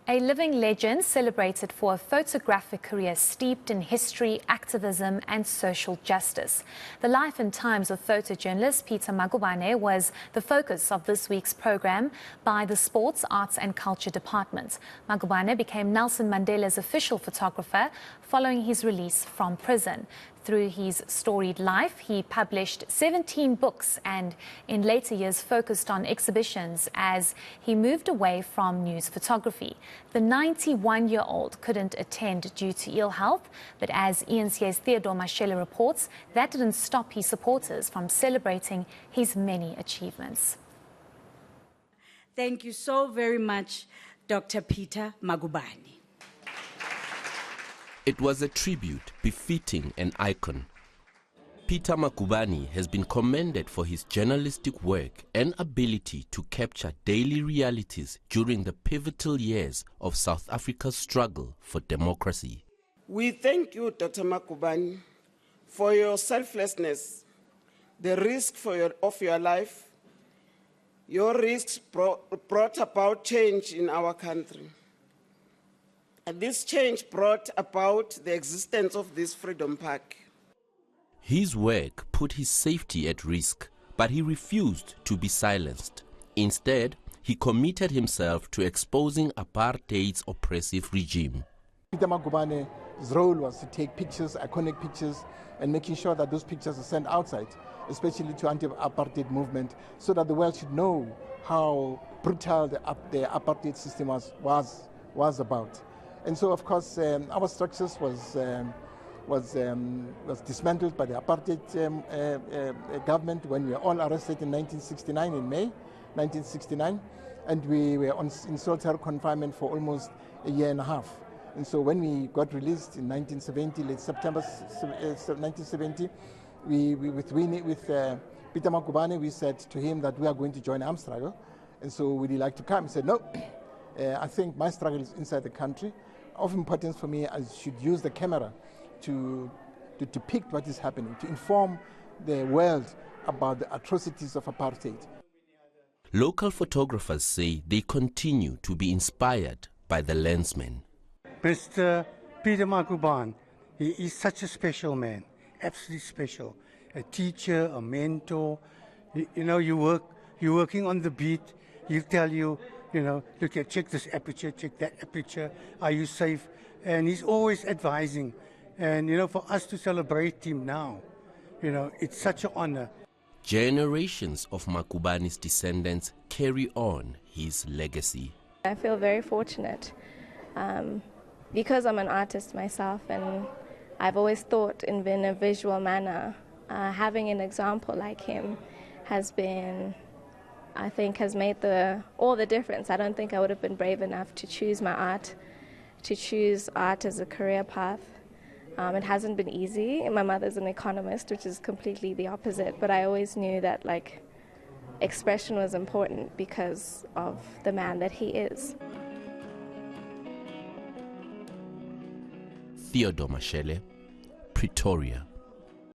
A living legend celebrated for a photographic career steeped in history, activism and social justice. The life and times of photojournalist Peter Magubane was the focus of this week's program by the Sports, Arts and Culture Department. Magubane became Nelson Mandela's official photographer following his release from prison. Through his storied life, he published 17 books and in later years focused on exhibitions as he moved away from news photography. The 91-year-old couldn't attend due to ill health, but as eNCA's Theodor Mashele reports, that didn't stop his supporters from celebrating his many achievements. Thank you so very much, Dr. Peter Magubane. It was a tribute befitting an icon. Peter Magubane has been commended for his journalistic work and ability to capture daily realities during the pivotal years of South Africa's struggle for democracy. We thank you, Dr. Magubane, for your selflessness, the risk of your life. Your risks brought about change in our country. And this change brought about the existence of this Freedom Park. His work put his safety at risk, but he refused to be silenced. Instead, he committed himself to exposing apartheid's oppressive regime. Peter Magubane's role was to take pictures, iconic pictures, and making sure that those pictures are sent outside, especially to anti-apartheid movement, so that the world should know how brutal the apartheid system was about. And so, of course, our structures was dismantled by the apartheid government when we were all arrested in 1969, in May 1969, and we were in solitary confinement for almost a year and a half. And so when we got released in 1970, late September 1970, with Peter Magubane, we said to him that we are going to join armed struggle. And so would he like to come? He said, no, I think my struggle is inside the country. Of importance for me, I should use the camera to depict what is happening, to inform the world about the atrocities of apartheid. Local photographers say they continue to be inspired by the landsman. Mr. Peter Magubane, he is such a special man, absolutely special. A teacher, a mentor. You know, you're working on the beat. He'll tell you, look at, check this aperture, check that aperture. Are you safe? And he's always advising. And, for us to celebrate him now, it's such an honor. Generations of Magubane's descendants carry on his legacy. I feel very fortunate because I'm an artist myself, and I've always thought in a visual manner. Having an example like him has made all the difference. I don't think I would have been brave enough to choose art as a career path. It hasn't been easy. My mother's an economist, which is completely the opposite, but I always knew that expression was important because of the man that he is. Theodor Mashele, Pretoria.